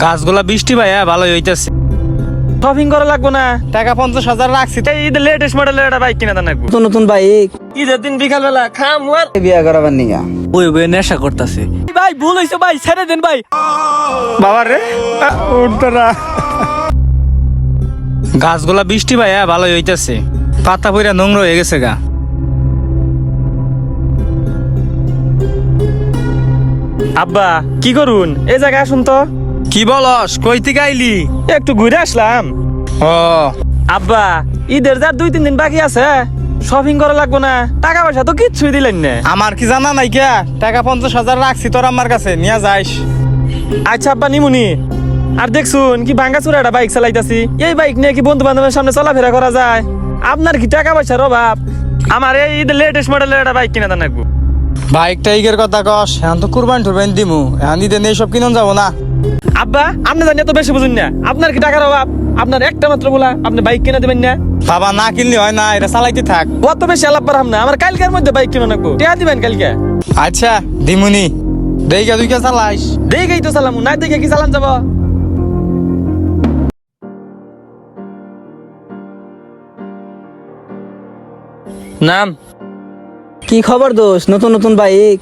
গাছগুলা বৃষ্টি ভাইয়া ভালোই হইতেছে। শপিং করা লাগবো না, টাকা 50,000 রাখছি। ঈদের লেটেস্ট মডেলের একটা বাইক কিনা দেন লাগবো। নতুন নতুন বাইক ঈদের দিন বিকাল বেলা খাম আর বিয়া করাবার নিগা ওই বই নেশা করতেছে। ভাই ভুল হইছে ভাই, ছেড়ে দেন ভাই। বাবা রে উঠতরা। গাছগুলা বৃষ্টি ভাইয়া ভালোই হইতেছে, পাতা পইরা নোংরা হয়ে গেছে গা। আব্বা কি করুন, এই জায়গায় আসুন তো। কি বলস, কই থেকে আইলি? একটু ঘুরে আসলাম। ও আব্বা ঈদের যা 2-3 দিন বাকি আছে, শপিং করা লাগবো না, টাকা পয়সা তো কিচ্ছুই দিলেন না। আমার কি জানা নাই কে, টাকা 50,000 রাখছি তোর আমার কাছে, নিয়ে যাইস। আচ্ছা আব্বা নিমুনি। আর দেখছুন কি ভাঙ্গাচুরা একটা বাইক চালাইতাছি, এই বাইক নিয়ে কি বন্ধু বান্ধবের সামনে চলাফেরা করা যায়? আপনার কি টাকা পয়সার অভাব? আমার এই ঈদের লেটেস্ট মডেলের একটা বাইক কিনা দেন লাগবো। বাইক টাইকের কথা কস, এখন তো কুরবান টুরবান দিমু, এখন ঈদে নেই সব কিনন যাবো না। আব্বা আপনি জানি এত বেশি বুঝুন না, আপনার কি টাকার অভাব? আপনার একটা মাত্র বলা, আপনি বাইক কিনে দেবেন না? বাবা না কিনলে হয় না, এটা চালাইতে থাক। অত বেশি আলাপ পারহাম না, আমার কালকের মধ্যে বাইক কিনে রাখবো, টিয়া দিবেন কালকে। আচ্ছা দিমুনি, দেইগা দুইকা চালাইস। দেখেই তো চালাম, না দেখে কি চালান যাব? নাম কি খবর দোষ? নতুন নতুন বাইক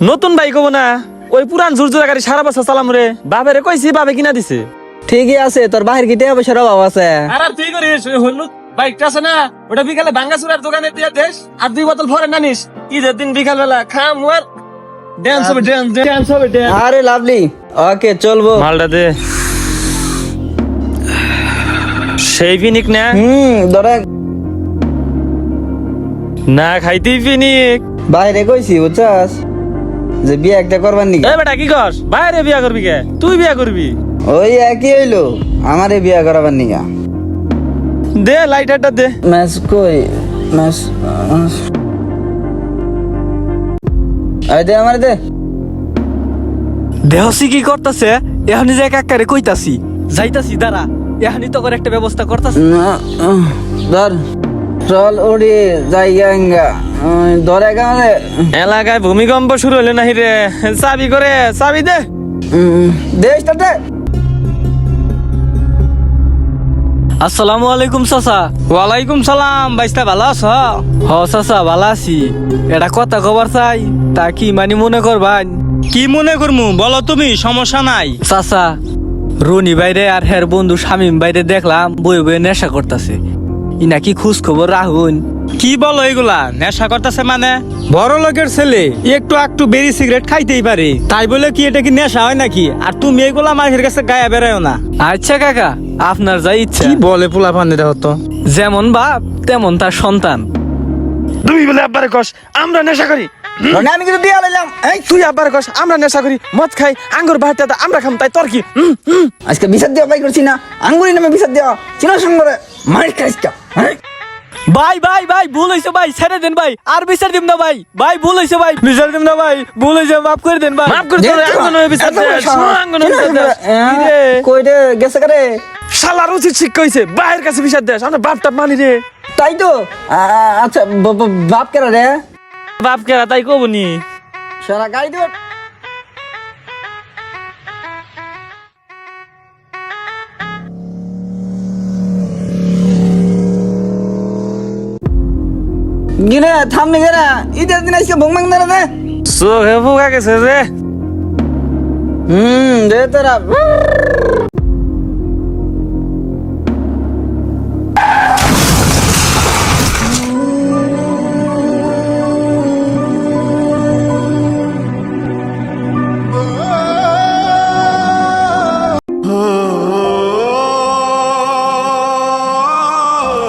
নতুন বাইক হবো না, ওই পুরান ঝুরঝুরা গাড়ি সারা বছর চালাম রে। বাপেরে কইছি, বাপে কিনা দিছে। ঠিকই আছে, তোর বাহির কি টাকা পয়সার অভাব আছে? আর তুই করিস ওই হলুদ বাইকটা আছে না, ওটা বিকালে ভাঙ্গাচুরার দোকানে দিয়ে দেশ, আর 2 বোতল ভরে নানিস। ঈদের দিন বিকাল বেলা খাম আর ড্যান্স হবে, ড্যান্স হবে, ড্যান্স। আরে লাভলি, ওকে চলবো। মালটা দে। সেই ফিনিক না, ধরে না খাইতেই ফিনিক। বাইরে কইছি বুঝছাস যে বিয়া একটা করবার নিগা। এ বেটা কি কস, বাইরে বিয়া করবি কে? তুই বিয়া করবি? ওই একই হইলো, আমারে বিয়া করাবার নিগা। দে লাইটারটা দে। ম্যাচ কই ম্যাচ আই দে আমারে দে। দেহসি কি করতেছে? এখনই যে কাকারে কইতাছি, যাইতাছি দাঁড়া, এখনই তো করে একটা ব্যবস্থা করতেছি। ধর চল ওড়ি জায়গা ধরে গানে এলাকায় ভূমিকম্প শুরু হলো নাহি রে, চাবি করে চাবি দে। দেশ তাতে। আসসালামু আলাইকুম চাচা। ওয়ালাইকুম সালাম, বাইস্তা ভালো আছ? হ চাচা ভালো আছি। এটা কথা খবর চাই, তা কি মানে মনে করবান? কি মনে করমু বলো তুমি, সমস্যা নাই। চাচা রনি বাইরে আর হের বন্ধু শামিম বাইরে দেখলাম বই বই নেশা করতেছে, ইনা কি খোঁজ খবর রাহুন? কি বলো এগুলা? নেশা করতেছে মানে? বড় লোকের ছেলে একটু একটু বেরি সিগারেট খাইতেই পারে, তাই বলে কি এটা কি নেশা হয় নাকি? আর তুমি এগুলা মাঝের কাছে গায়ে বেড়ায় না। আচ্ছা কাকা, আপনার যা ইচ্ছা। কি বলে পোলা পান্ডিরা হতো, যেমন বাপ তেমন তার সন্তান। তুমি বলে আব্বারে কস আমরা নেশা করি? আমি কিন্তু দিয়া লাইলাম। এই তুই আব্বারে কস আমরা নেশা করি, মদ খাই, আঙ্গুর ভাতটা আমরা খাম, তাই তোর কি? আজকে বিচার দেওয়া পাই করছি না, আঙ্গুরি নামে বিচার দেওয়া চিনা সঙ্গে মার খাইস্তা। ভাই ভাই ভাই ভুল হয়েছে ভাই, ছেড়ে দেন ভাই, আর বিচার দিব না ভাই। ভাই ভুল হয়েছে ভাই, বিচার দিব না ভাই, ভুল হয়েছে, মাফ করে দেন ভাই। মাফ করে দে, আঙ্গুর বিচার দে, আঙ্গুর বিচার দে। কই রে গেছে করে? শালার উচিত শিক্ষা হইছে, বাইরের কাছে বিচার দে, আমরা বাপটা মানি রে। তাই তো। আচ্ছা বাপ কেরা রে? বাপ কেরা তাই কবনি। সারা গাড়ি দিব। গিনে থামনি গেরা, ঈদের দিন আজকে ভং ভাং দাঁড়া দে। চোখে ফুকা গেছে রে। দে তোরা।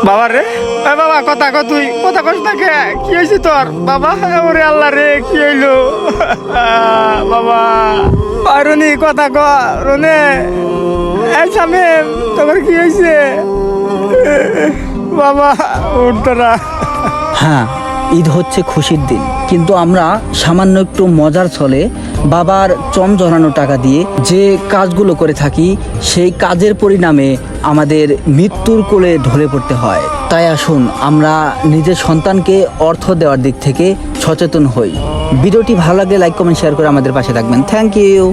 বাবা রে, এ বাবা কথা কর, তুই কথা কস না কে? কি হয়েছে তোর বাবা? ওরে আল্লাহ রে, কি হইলো বাবা? রনি কথা কর, রনে। এই শামিম, তোর কি হয়েছে বাবা? উঠতরা। হ্যাঁ, ঈদ হচ্ছে খুশির দিন, কিন্তু আমরা সামান্য একটু মজার ছলে বাবার চম জড়ানো টাকা দিয়ে যে কাজগুলো করে থাকি, সেই কাজের পরিণামে আমাদের মৃত্যুর কোলে ঢলে পড়তে হয়। তাই আসুন আমরা নিজের সন্তানকে অর্থ দেওয়ার দিক থেকে সচেতন হই। ভিডিওটি ভালো লাগলে লাইক কমেন্ট শেয়ার করে আমাদের পাশে থাকবেন। Thank you.